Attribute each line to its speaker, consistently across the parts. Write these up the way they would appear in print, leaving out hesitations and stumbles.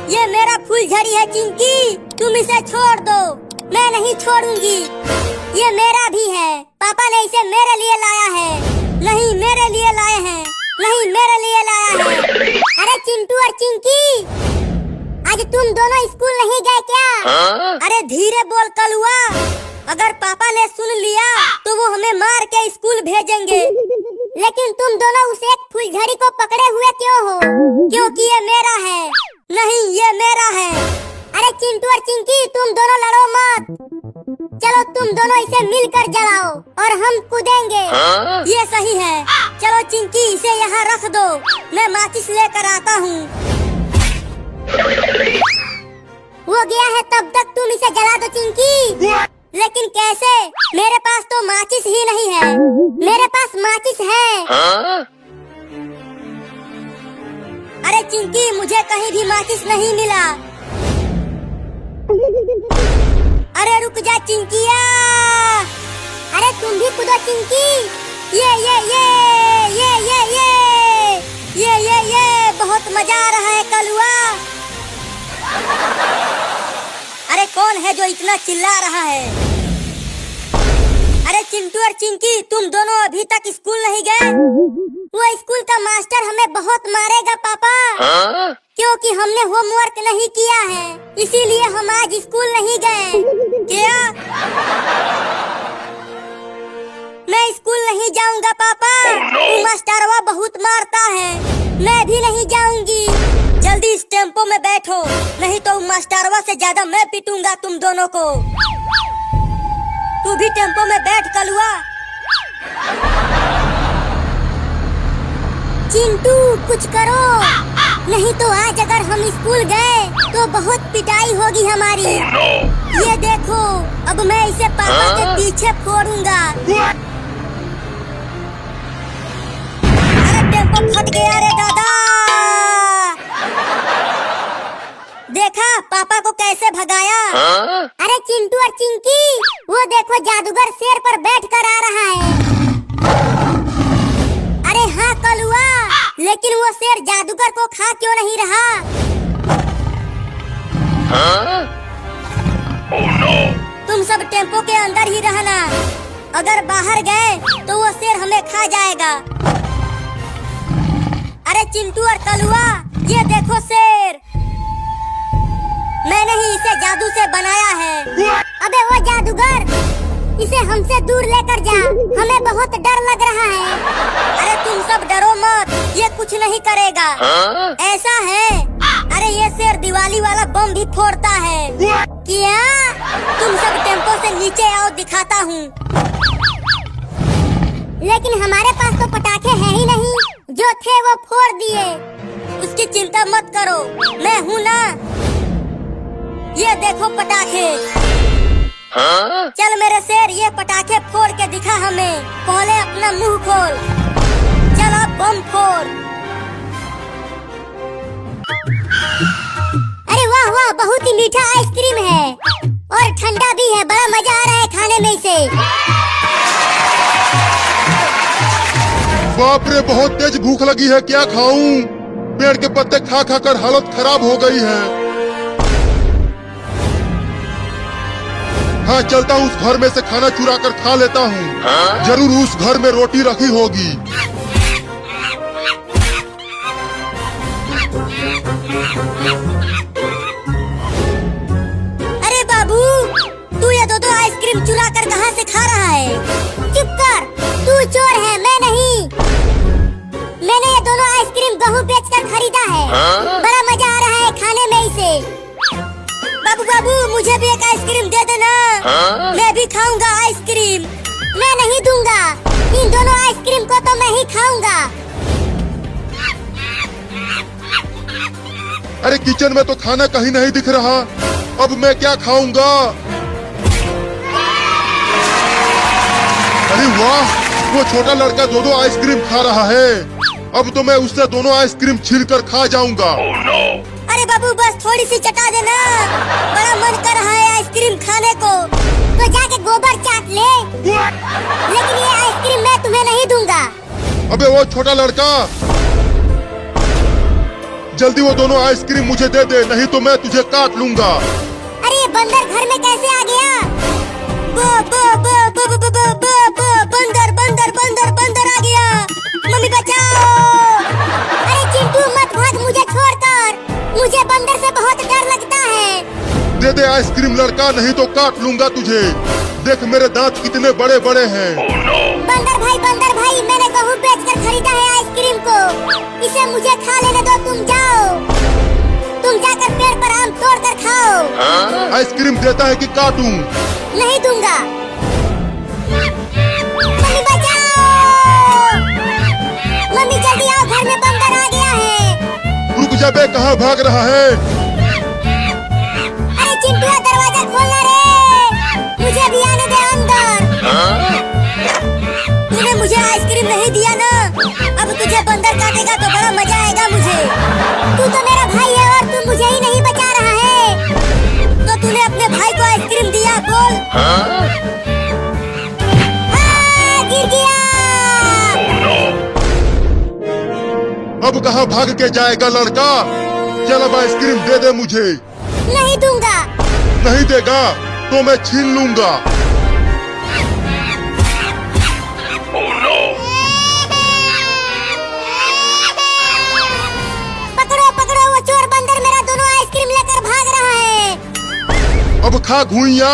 Speaker 1: ये मेरा फूलझड़ी है चिंकी, तुम इसे छोड़ दो। मैं नहीं छोड़ूंगी, ये मेरा भी है। पापा ने इसे मेरे लिए लाया है। नहीं मेरे लिए लाए हैं, नहीं मेरे लिए लाया है। अरे चिंटू और चिंकी, आज तुम दोनों स्कूल नहीं गए क्या? अरे धीरे बोल कलुआ, अगर पापा ने सुन लिया तो वो हमें मार के स्कूल भेजेंगे। लेकिन तुम दोनों उस एक फूलझड़ी को पकड़े हुए क्यों हो? क्योंकि ये मेरा है। नहीं ये मेरा है। अरे चिंटू और चिंकी, तुम दोनों लड़ो मत। चलो तुम दोनों इसे मिलकर जलाओ और हम कूदेंगे। ये सही है। चलो चिंकी इसे यहाँ रख दो, मैं माचिस लेकर आता हूँ। वो गया है, तब तक तुम इसे जला दो चिंकी। लेकिन कैसे? मेरे पास तो माचिस ही नहीं है। मेरे पास माचिस है। अरे चिंकी, मुझे कहीं भी माचिस नहीं मिला। अरे रुक जा चिंकिया। अरे तुम भी कूदो चिंकी। ये बहुत मजा आ रहा है कलुआ। अरे कौन है जो इतना चिल्ला रहा है? अरे चिंटू और चिंकी, तुम दोनों अभी तक स्कूल नहीं गए? वो स्कूल का मास्टर हमें बहुत मारेगा पापा, क्योंकि हमने होमवर्क नहीं किया है। इसीलिए हम आज स्कूल नहीं गए। क्या? मैं स्कूल नहीं जाऊंगा पापा। वो मास्टरवा बहुत मारता है। मैं भी नहीं जाऊंगी। जल्दी इस टेम्पो में बैठो, नहीं तो मास्टरवा से ज्यादा मैं पीटूंगा तुम दोनों को। तू भी टेम्पो में बैठ कलुआ। चिंटू कुछ करो, नहीं तो आज अगर हम स्कूल गए तो बहुत पिटाई होगी हमारी। ये देखो, अब मैं इसे पापा के पीछे फोड़ूंगा। अरे टेम्पो फट गया रे दादा। देखा पापा को कैसे भगाया? अरे चिंटू और चिंकी, वो देखो जादूगर शेर पर बैठ कर आ रहा है। अरे हाँ कलुआ, लेकिन वो शेर जादूगर को खा क्यों नहीं रहा? तुम सब टेम्पो के अंदर ही रहना। अगर बाहर गए तो वो शेर हमें खा जाएगा। अरे चिंटू और कलुआ, ये देखो शेर। मैंने ही इसे जादू से बनाया है। अबे वो जादूगर, इसे हमसे दूर लेकर जा, हमें बहुत डर लग रहा है। अरे तुम सब डरो मत, ये कुछ नहीं करेगा। ऐसा है? अरे ये शेर दिवाली वाला बम भी फोड़ता है। क्या? तुम सब टेम्पो से नीचे आओ, दिखाता हूँ। लेकिन हमारे पास तो पटाखे हैं ही नहीं, जो थे वो फोड़ दिए। उसकी चिंता मत करो, मैं हूँ ना। ये देखो पटाखे। चल मेरे शेर, ये पटाखे फोड़ के दिखा हमें। पहले अपना मुंह खोल। चल अब बम फोड़। अरे वाह वाह, बहुत ही मीठा आइसक्रीम है और ठंडा भी है। बड़ा मजा आ रहा है खाने में इसे।
Speaker 2: बाप रे, बहुत तेज भूख लगी है, क्या खाऊं? पेड़ के पत्ते खा खा कर हालत खराब हो गई है। हाँ चलता हूँ, उस घर में से खाना चुरा कर खा लेता हूँ। जरूर उस घर में रोटी रखी होगी।
Speaker 1: अरे बाबू, तू ये दो आइसक्रीम चुरा कर कहाँ से खा रहा है? चुप कर, तू चोर है, मैं नहीं। मैंने ये दोनों आइसक्रीम गेहूं बेचकर खरीदा है। बड़ा मजा आ रहा है खाने में इसे। बाबू बाबू, मुझे भी एक आइसक्रीम दे देना। मैं भी खाऊंगा आइसक्रीम। मैं नहीं दूंगा, इन दोनों आइसक्रीम को तो मैं ही खाऊंगा।
Speaker 2: अरे किचन में तो खाना कहीं नहीं दिख रहा, अब मैं क्या खाऊंगा? अरे वाह, वो छोटा लड़का दो आइसक्रीम खा रहा है। अब तो मैं उससे दोनों आइसक्रीम छील कर खा जाऊंगा।
Speaker 1: अरे बाबू, बस थोड़ी सी चटा देना, बड़ा मन कर रहा है आइसक्रीम खाने को। तो जाके गोबर चाट ले। लेकिन ये आइसक्रीम मैं तुम्हें नहीं दूंगा।
Speaker 2: अबे वो छोटा लड़का, जल्दी वो दोनों आइसक्रीम मुझे दे दे, नहीं तो मैं तुझे काट लूंगा।
Speaker 1: अरे ये बंदर घर में कैसे आ गया? बंदर बंदर बंदर बंदर आ गया। मम्मी बचाओ। अरे चिंटू मत भाग मुझे छोड़कर, मुझे बंदर से बहुत डर लगता है।
Speaker 2: दे दे आइसक्रीम लड़का, नहीं तो काट लूंगा तुझे। देख मेरे दांत कितने बड़े बड़े हैं।
Speaker 1: बंदर भाई मैंने गेहूं बेचकर खरीदा है आइसक्रीम को, इसे मुझे खा लेने दो। तुम जाओ, तुम जाकर पेड़ पर आम तोड़ कर खाओ।
Speaker 2: आइसक्रीम देता है कि काटूं?
Speaker 1: नहीं दूंगा। मम्मी बचाओ। मम्मी जल्दी आओ, घर में बंदर आ गया है।
Speaker 2: रुक जा बे, कहाँ भाग रहा है?
Speaker 1: अरे चिंटू दरवाजा खोलना रे, मुझे भी आने दे अंदर। तूने मुझे आइसक्रीम नहीं दिया ना, अब तुझे बंदर काटेगा तो बड़ा मजा आएगा मुझे। तू तो मेरा भाई है और तू मुझे ही नहीं बचा रहा है, तो तूने अपने भाई को आइसक्रीम दिया? बोल। गिर गया।
Speaker 2: अब कहाँ भाग के जाएगा लड़का? चल अब आइसक्रीम दे दे मुझे।
Speaker 1: नहीं दूंगा।
Speaker 2: नहीं देगा तो मैं छीन लूंगा।
Speaker 1: पकड़ो पकड़ो, वो चोर बंदर मेरा दोनों आइसक्रीम लेकर भाग रहा है।
Speaker 2: अब खा घुइया।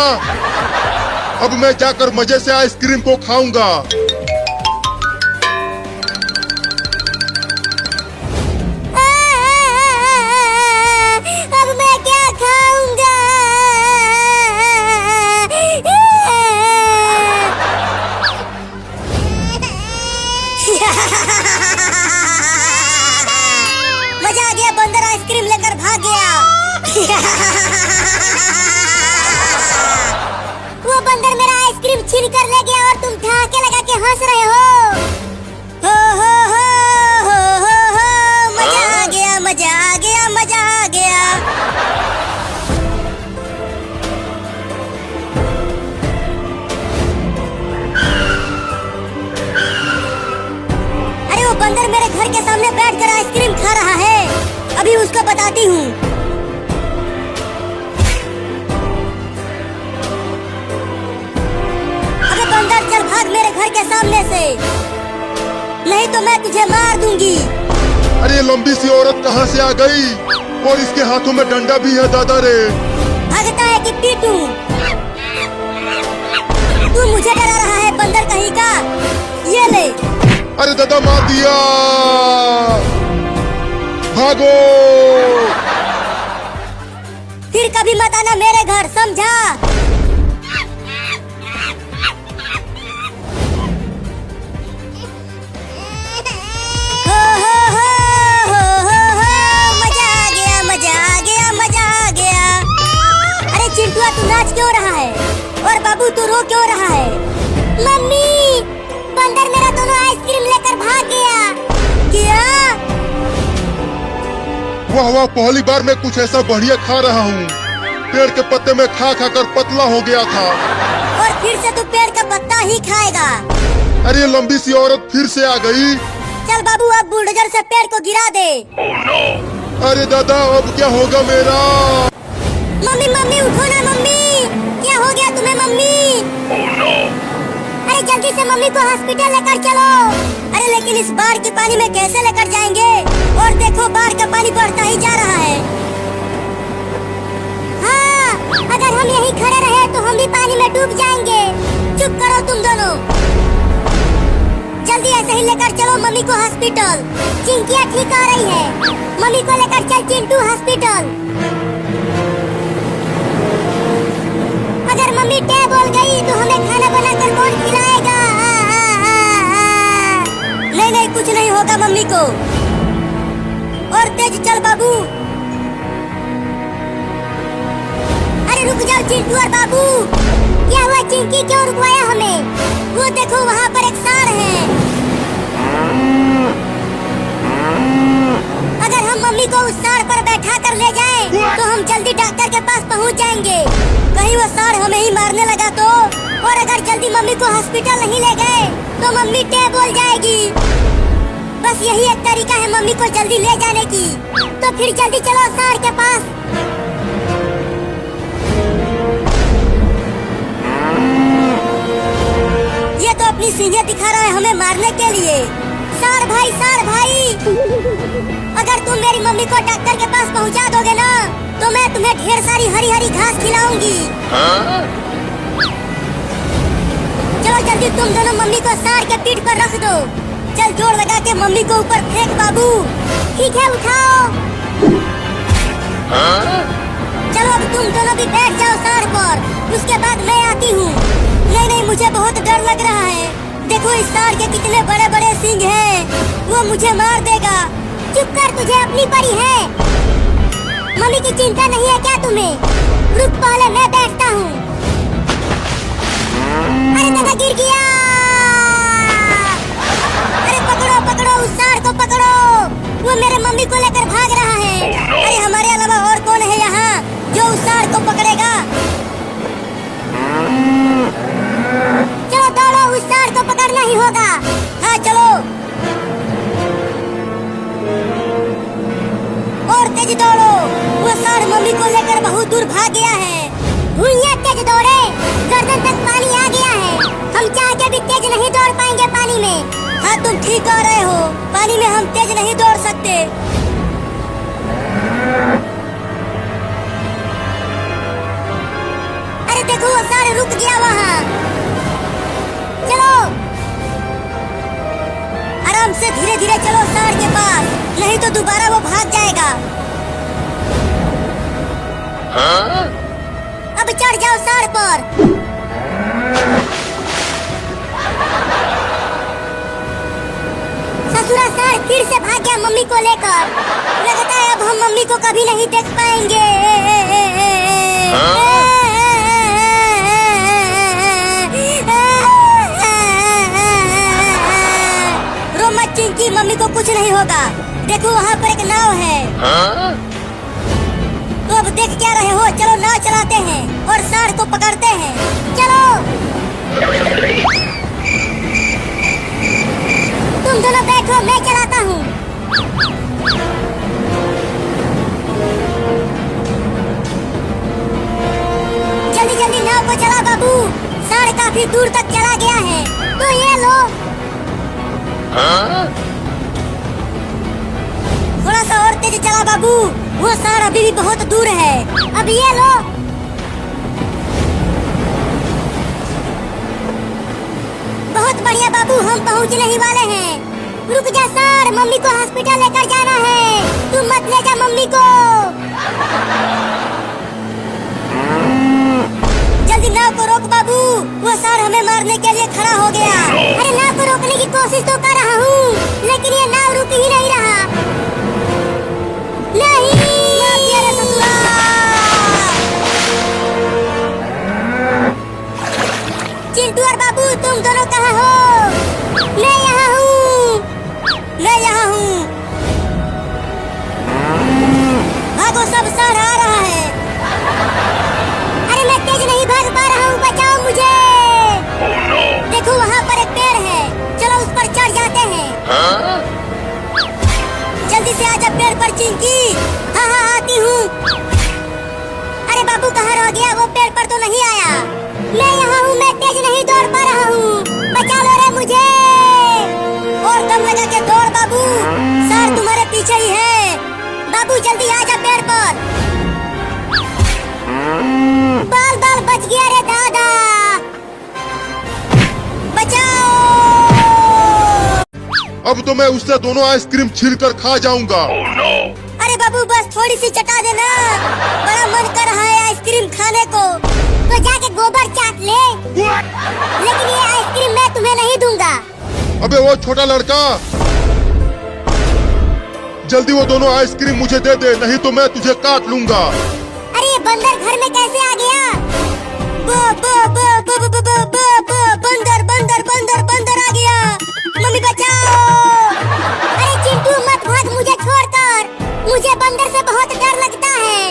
Speaker 2: अब मैं जाकर मजे से आइसक्रीम को खाऊंगा।
Speaker 1: अब मैं क्या खाऊंगा? मजा आ गया, बंदर आइसक्रीम लेकर भाग गया। वो बंदर मेरा आइसक्रीम छीन कर ले गया और तुम ठहाके लगा के हंस रहे हो। मजा आ गया, मजा आ गया, मजा आ गया। अरे वो बंदर मेरे घर के सामने बैठकर आइसक्रीम खा रहा है, अभी उसको बताती हूँ। अबे बंदर चल भाग मेरे घर के सामने से, नहीं तो मैं तुझे मार दूंगी।
Speaker 2: अरे ये लंबी सी औरत कहाँ से आ गई? और इसके हाथों में डंडा भी है दादा रे।
Speaker 1: भागता है कि पीटूं? तू मुझे डरा रहा है बंदर कहीं का? ये ले।
Speaker 2: अरे दादा मार दिया। भागो।
Speaker 1: फिर कभी मत आना मेरे घर, समझा? मजा आ गया, मजा आ गया, मजा आ गया। अरे चिंटुआ तू नाच क्यों रहा है? और बाबू तू रो क्यों रहा है? मम्मी बंदर मेरा दोनों आइसक्रीम लेकर भाग गया। क्या?
Speaker 2: वाह वाह, पहली बार मैं कुछ ऐसा बढ़िया खा रहा हूँ। पेड़ के पत्ते में खा खा कर पतला हो गया था।
Speaker 1: और फिर से तू पेड़ का पत्ता ही खाएगा।
Speaker 2: अरे ये लंबी सी औरत फिर से आ गई।
Speaker 1: चल बाबू अब बुलडोजर से पेड़ को गिरा दे।
Speaker 2: अरे दादा अब क्या होगा मेरा?
Speaker 1: मम्मी मम्मी उठो ना मम्मी, क्या हो गया तुम्हें मम्मी? अरे जल्दी से मम्मी को हॉस्पिटल लेकर चलो। अरे लेकिन इस बाढ़ के पानी में कैसे लेकर जाएंगे? और देखो बाढ़ का पानी बढ़ता ही जा रहा है। हाँ, अगर हम यहीं खड़े रहे तो हम भी पानी में डूब जाएंगे। चुप करो तुम दोनों, जल्दी ऐसे ही लेकर चलो मम्मी को हॉस्पिटल। चिंकिया ठीक हो रही है, मम्मी को लेकर चल चिंटू हॉस्पिटल। अगर मम्मी टे बोल गई तो हमें खाना बनाकर कौन खिलाएगा? नहीं नहीं कुछ नहीं होगा मम्मी को। और तेज चल बाबू। अरे रुक जाओ चिंटू और बाबू। क्या हुआ चिंकी, क्यों रुकवाया हमें? वो देखो वहाँ पर एक सांड है। अगर हम मम्मी को उस सांड पर बैठा कर ले जाएं, तो हम जल्दी डॉक्टर के पास पहुँच जाएंगे। कहीं वो सांड हमें ही मारने लगा तो? और अगर जल्दी मम्मी को हॉस्पिटल नहीं ले गए तो मम्मी टे बोल जाएगी। बस यही एक तरीका है मम्मी को जल्दी ले जाने की। तो फिर जल्दी चलो सार के पास। ये तो अपनी सींगें दिखा रहा है हमें मारने के लिए। सार भाई, अगर तुम मेरी मम्मी को डॉक्टर के पास पहुंचा दोगे ना, तो मैं तुम्हें ढेर सारी हरी हरी घास खिलाऊंगी। चलो जल्दी तुम दोनों मम्मी को सार के पीठ पर रख दो। चल जोर लगा के मम्मी को ऊपर फेंक बाबू। ठीक है, उठाओ। चलो अब तुम दोनों भी बैठ जाओ सार पर, उसके बाद मैं आती हूँ। नहीं, मुझे बहुत डर लग रहा है। देखो इस सार के कितने बड़े बड़े सींग हैं, वो मुझे मार देगा। चुप कर, तुझे अपनी पड़ी है। मम्मी की चिंता नहीं है क्या तुम्हें? रुक, पहले मैं बैठता हूँ। अरे दादा गिर गया। अरे पकड़ो उस सार को पकड़ो, वो मेरे मम्मी को लेकर भाग रहा है। अरे हमारे अलावा और कौन है यहाँ जो उस सार को पकड़ेगा? चलो दौड़ो, उस सार को पकड़ना ही होगा। हाँ चलो, और तेज दौड़ो। वो सार मम्मी को लेकर बहुत दूर भाग गया है। भूइयां तेज दौड़े, गर्दन तक पानी आ गया है। हम चाह के भी तेज नहीं दौड़ पाएंगे पानी में। हाँ तुम ठीक कह रहे हो, पानी में हम तेज नहीं दौड़ सकते। अरे देखो वो सार रुक गया वहाँ। चलो आराम से, धीरे धीरे चलो सार के पास, नहीं तो दोबारा वो भाग जाएगा। अब चढ़ जाओ सार पर। ससुरा सार फिर से भाग गया मम्मी को लेकर। लगता है अब हम मम्मी को कभी नहीं देख पाएंगे। रो मत चिंकी, मम्मी को कुछ नहीं होगा। देखो वहाँ पर एक नाव है। तो अब देख क्या रहे हो, चलो नाव चलाते हैं और सार को पकड़ते हैं। चलो तुम दोनों बैठो, मैं चलाता हूँ। जल्दी जल्दी नाव को चला बाबू, सार काफी दूर तक चला गया है। तो ये लो। थोड़ा सा और तेज चला बाबू, वो सार अभी भी बहुत दूर है। अब ये लो। बहुत बढ़िया बाबू, हम पहुंचने ही वाले हैं। रुक जा सार, मम्मी को हॉस्पिटल लेकर जाना है। तू मत ले जा मम्मी को। जल्दी नाव को रोक बाबू, वो सार हमें मारने के लिए खड़ा हो गया। अरे नाव को रोकने की कोशिश तो कर रहा हूँ, लेकिन ये नाव रुक ही नहीं रहा। नहीं, मार दिया रे ससुरा। चिंटू और बाबू तुम दोनों कहाँ हो? मैं यहाँ हूँ। भागो सब, सार आ रहा है। अरे मैं तेज नहीं भाग पा रहा हूँ, बचाओ मुझे। देखो वहाँ पर एक पेड़ है, चलो उस पर चढ़ जाते हैं। जल्दी से आजा पेड़ पर चिंकी। हाँ आती हूँ। अरे बाबू कहाँ रह गया, वो पेड़ पर तो नहीं आया। मैं यहाँ हूँ, मैं तेज नहीं दौड़ पा रहा हूँ, बचा लो रे मुझे। और दम लगा के दौड़ बाबू, सार तुम्हारे पीछे ही है। बाबू जल्दी आजा पेड़ पर। बाल बच गया रे दादा, बचाओ।
Speaker 2: अब तो मैं उससे दोनों आइसक्रीम छील कर खा जाऊंगा।
Speaker 1: अरे बाबू बस थोड़ी सी चटा देना, बड़ा मन कर रहा है आइसक्रीम खाने को। तो जाके गोबर चाट ले। लेकिन ये आइसक्रीम मैं तुम्हें नहीं दूंगा।
Speaker 2: अबे वो छोटा लड़का, जल्दी वो दोनों आइसक्रीम मुझे दे दे, नहीं तो मैं तुझे काट लूंगा।
Speaker 1: अरे ये बंदर घर में कैसे आ गया? बंदर आ गया। मम्मी बचाओ। अरे चिंटू मत भाग मुझे छोड़कर, मुझे बंदर से बहुत डर लगता है।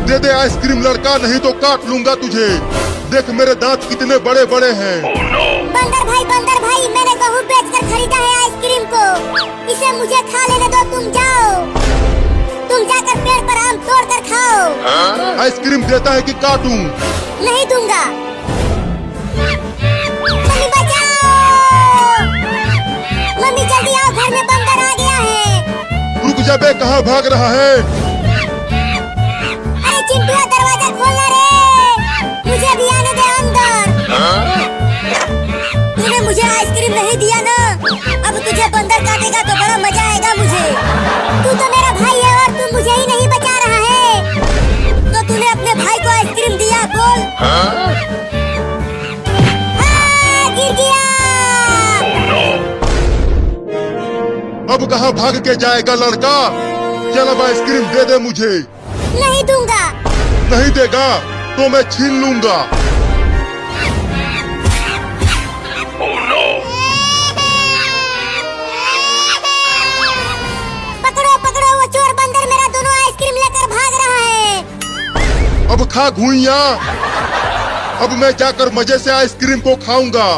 Speaker 2: दे दे आइसक्रीम लड़का, नहीं तो काट लूंगा तुझे। देख मेरे दांत कितने बड़े बड़े हैं।
Speaker 1: बंदर भाई मैंने गेहूं बेचकर खरीदा है आइसक्रीम। आइसक्रीम को। इसे मुझे खा लेने दो, तुम जाओ। तुम जाकर पेड़ पर आम तोड़ कर खाओ।
Speaker 2: आइसक्रीम देता है कि काटूं?
Speaker 1: नहीं दूंगा। मम्मी बचाओ! मम्मी जल्दी आओ, घर में बंदर आ गया है।
Speaker 2: रुक जा बे, कहाँ भाग रहा है?
Speaker 1: अरे चिंटुआ, दरवाजा खोलना रे, मुझे भी आने दे अंदर। तूने मुझे आइसक्रीम नहीं दिया ना, अब तुझे बंदर काटेगा तो बड़ा मजा आएगा मुझे। तू तो मेरा भाई है और तू मुझे ही नहीं बचा रहा है, तो तूने अपने भाई को आइसक्रीम दिया, बोल। गिर गया।
Speaker 2: अब कहाँ भाग के जाएगा लड़का? चल अब आइसक्रीम दे दे मुझे।
Speaker 1: नहीं दूंगा।
Speaker 2: नहीं देगा तो मैं छीन लूंगा।
Speaker 1: पकड़ो पकड़ो, वो चोर बंदर मेरा दोनों आइसक्रीम लेकर भाग रहा है।
Speaker 2: अब खा घुइया। अब मैं जाकर मजे से आइसक्रीम को खाऊंगा।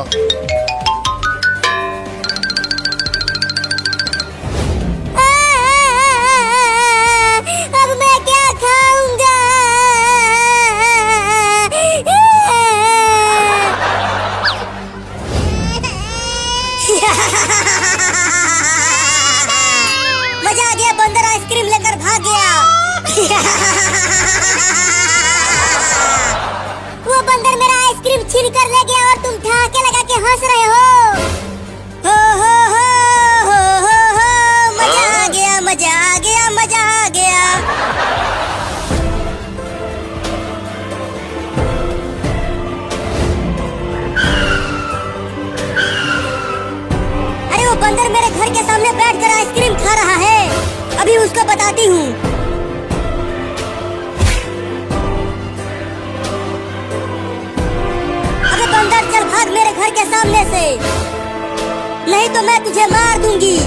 Speaker 1: अब मैं क्या खाऊंगा? मजा आ गया, बंदर आइसक्रीम लेकर भाग गया। वो बंदर मेरा आइसक्रीम छीन कर ले गया और तुम ठहाके लगा के हंस रहे हो। मजा आ गया, मजा आ गया, मजा आ गया। अरे वो बंदर मेरे घर के सामने बैठकर आइसक्रीम खा रहा है, अभी उसको बताती हूँ। अबे बंदर, चल भाग मेरे घर के सामने से, नहीं तो मैं तुझे मार दूंगी।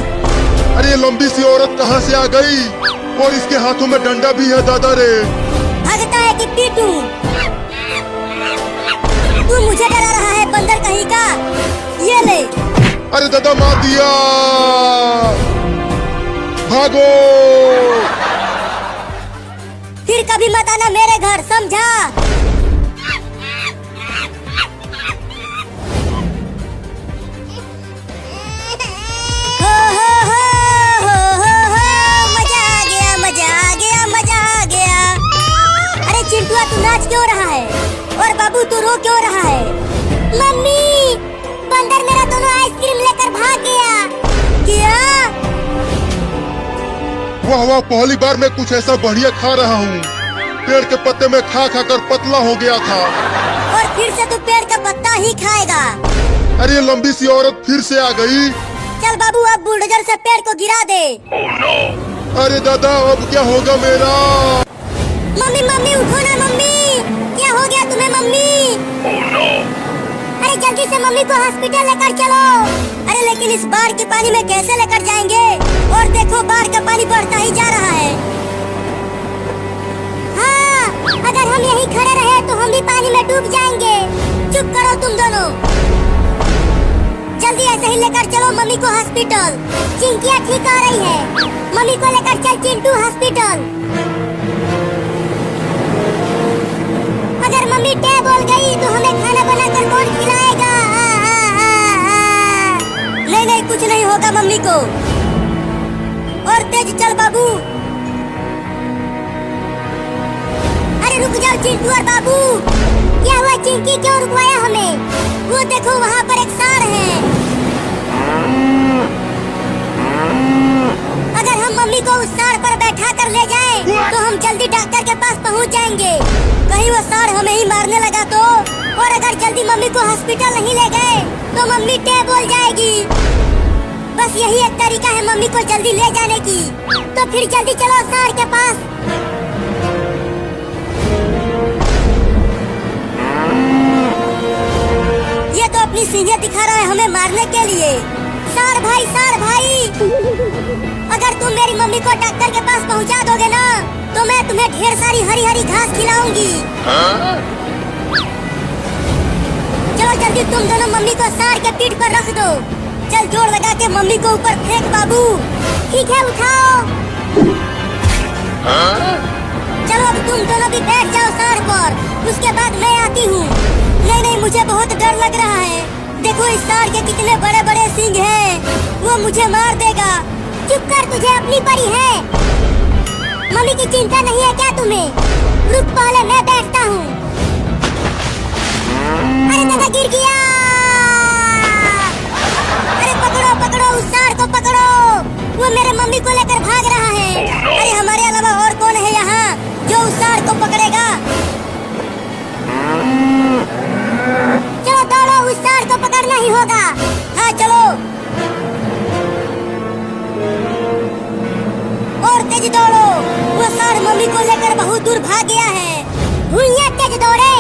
Speaker 2: अरे ये लंबी सी औरत कहाँ से आ गई? और इसके हाथों में डंडा भी है, दादा रे।
Speaker 1: भागता है कि पीटूं? तू मुझे डरा रहा है बंदर कहीं का? ये ले।
Speaker 2: अरे दादा, मार दिया। भागो।
Speaker 1: फिर कभी मत आना मेरे घर, समझा? मजा आ गया, मजा आ गया, मजा आ गया। अरे चिंटुआ, तू नाच क्यों रहा है? और बाबू, तू रो क्यों रहा है? मम्मी, बंदर मेरा दोनों आइसक्रीम लेकर भाग गया। क्या?
Speaker 2: वाह वाह, पहली बार मैं कुछ ऐसा बढ़िया खा रहा हूँ। पेड़ के पत्ते में खा खा कर पतला हो गया था।
Speaker 1: और फिर से तू पेड़ का पत्ता ही खाएगा।
Speaker 2: अरे ये लंबी सी औरत फिर से आ गई।
Speaker 1: चल बाबू, अब बुलडोजर से पेड़ को गिरा दे।
Speaker 2: अरे दादा, अब क्या होगा मेरा?
Speaker 1: मम्मी मम्मी, उठो ना मम्मी, क्या हो गया तुम्हें मम्मी? अरे जल्दी से मम्मी को हॉस्पिटल लेकर चलो। अरे लेकिन इस बाढ़ के पानी में कैसे लेकर जाएंगे? और देखो, बाढ़ का पानी बढ़ता ही जा रहा है। हाँ, अगर हम यहीं खड़े रहे तो हम भी पानी में डूब जाएंगे। चुप करो तुम दोनों, जल्दी ऐसे ही लेकर चलो मम्मी को हॉस्पिटल। चिंकिया ठीक हो रही है, मम्मी को लेकर चल चिंटू हॉस्पिटल। अगर मम्मी टे बोल गई तो हमें खाना बनाकर कौन खिलाएगा? नहीं नहीं, कुछ नहीं होगा मम्मी को। और तेज चल बाबू। अरे रुक जाओ चिंटू और बाबू, क्या हुआ? चिंकी क्यों रुकवाया हमें? वो देखो, वहाँ पर एक सांड है। अगर हम मम्मी को उस सांड पर बैठा कर ले जाएं, तो हम जल्दी डॉक्टर के पास पहुँच जाएंगे। कहीं वो सांड हमें ही मारने लगा तो? और अगर जल्दी मम्मी को हॉस्पिटल नहीं ले गए तो मम्मी टे बोल जाएगी। बस यही एक तरीका है मम्मी को जल्दी ले जाने की। तो फिर जल्दी चलो सांड के पास। ये तो अपनी सींगें दिखा रहा है हमें मारने के लिए। सांड भाई, सांड भाई, अगर तुम मेरी मम्मी को डॉक्टर के पास पहुंचा दोगे ना, तो मैं तुम्हें ढेर सारी हरी हरी घास खिलाऊंगी। चलो जल्दी, तुम दोनों मम्मी को सांड के पीठ पर रख दो। चल जोर लगा के मम्मी को ऊपर फेंक बाबू। ठीक है उठाओ। चलो अब तुम दोनों भी बैठ जाओ सार पर, उसके बाद मैं आती हूँ। नहीं नहीं मुझे बहुत डर लग रहा है। देखो इस सार के कितने बड़े बड़े सींग हैं, वो मुझे मार देगा। चुप कर, तुझे अपनी पड़ी है। मम्मी की चिंता नहीं है क्या तुम्हें? रुक पहले मैं बैठता हूँ। अरे दादा गिर गया। अरे पकड़ो पकड़ो, उस सार को पकड़ो, वो मेरे मम्मी को लेकर भाग रहा है। अरे हमारे अलावा और कौन है यहाँ जो उस सार को पकड़ेगा? चलो दौड़ो, उस सार को पकड़ना ही होगा। हाँ चलो, और तेज दौड़ो। वो सार मम्मी को लेकर बहुत दूर भाग गया है। भूइयां तेज दौड़े,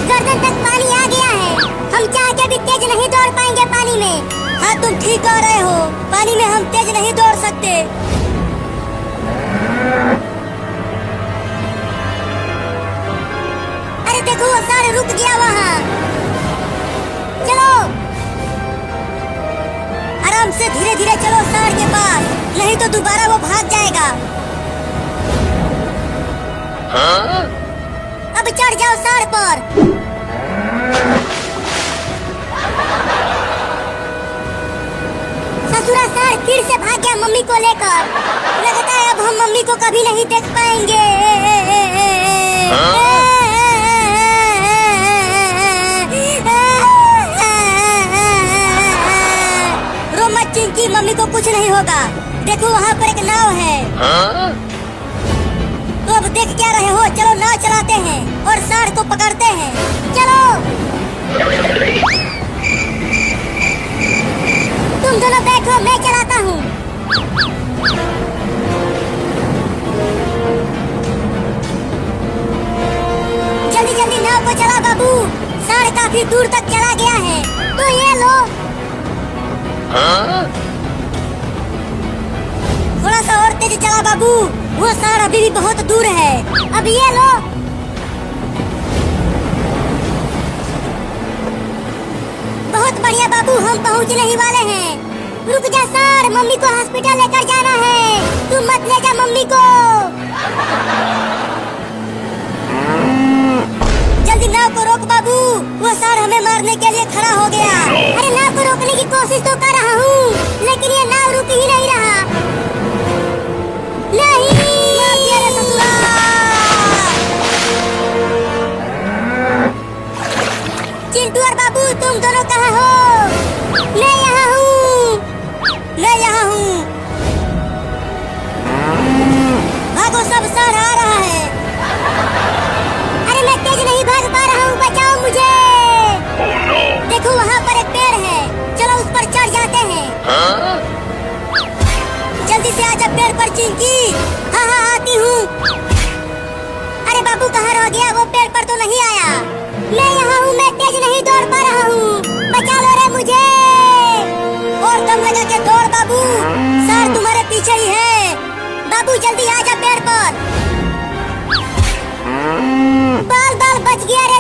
Speaker 1: गर्दन तक पानी आ गया है। हम चाह के भी तेज नहीं दौड़ पाएंगे पानी में। हाँ तुम ठीक कह रहे हो, पानी में हम तेज नहीं दौड़ सकते। अरे देखो वो सार रुक गया वहाँ। चलो आराम से, धीरे धीरे चलो सार के पास, नहीं तो दोबारा वो भाग जाएगा। अब चढ़ जाओ सार पर। ससुरा सार फिर से भाग गया मम्मी को लेकर। लगता है अब हम मम्मी को कभी नहीं देख पाएंगे। रो मत चिंकी, मम्मी को कुछ नहीं होगा। देखो वहाँ पर एक नाव है। तो अब देख क्या रहे हो, चलो नाव चलाते हैं और सार को पकड़ते हैं। चलो तुम दोनों बैठो, मैं चलाता हूँ। जल्दी जल्दी नाव को चला बाबू, सार काफी दूर तक चला गया है। तो ये लो। थोड़ा सा और तेज चला बाबू, वो सार अभी भी बहुत दूर है। अब ये लो। बहुत बढ़िया बाबू, हम पहुंचने ही वाले हैं। रुक जा सार, मम्मी को हॉस्पिटल लेकर जाना है। तुम मत ले जा मम्मी को। जल्दी नाव को रोक बाबू, वो सार हमें मारने के लिए खड़ा हो गया। अरे नाव को रोकने की कोशिश तो कर रहा हूँ, लेकिन ये नाव रुक ही नहीं रहा। नहीं, मार दिया रे ससुरा। चिंटू और बाबू तुम दोनों कहाँ हो? मैं यहाँ हूँ, मैं यहाँ हूँ। भागो सब, सार आ रहा है। अरे मैं तेज नहीं भाग पा रहा हूँ, बचाओ मुझे। देखो वहाँ पर एक पेड़ है, चलो उस पर चढ़ जाते हैं। जल्दी से आजा पेड़ पर चिंकी। हाँ हाँ आती हूँ। अरे बाबू कहाँ रह गया, वो पेड़ पर तो नहीं आया। मैं यहाँ हूँ, मैं तेज नहीं दौड़ पा रहा हूँ, बचा लो रे मुझे। और दम लगा के दौड़ बाबू, सार तुम्हारे पीछे ही है। बाबू जल्दी आजा पेड़ पर। बाल बाल बच गया रे।